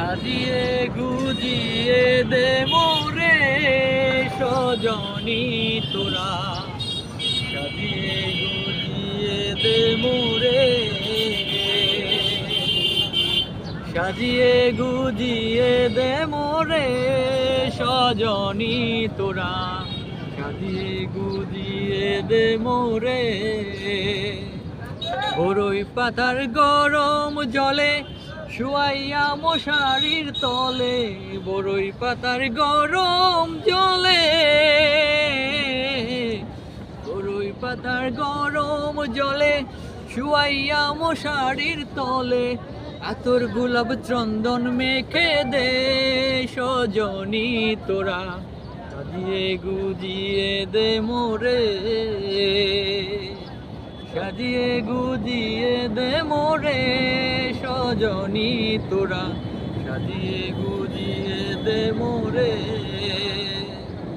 সাজিয়ে গুজিয়ে দে মোরে সজনী তোরা, সাজিয়ে গুজিয়ে দে মোরে, সাজিয়ে গুজিয়ে দে মোরে সজনী তোরা, সাজিয়ে গুজিয়ে দে মোরে। বরই পাতার গরম জলে শুয়াইয়া মশারির তলে, বরই পাতার গরম জলে, বরই পাতার গরম জলে শুয়াইয়া মশারির তলে, আতর গোলাপ চন্দন মেখে দে সজনী তোরা, সাজিয়ে গুজিয়ে দে মোরে, সাজিয়ে গুজিয়ে দে মোরে সজনী তোরা, সাজিয়ে গুজিয়ে দে মোরে।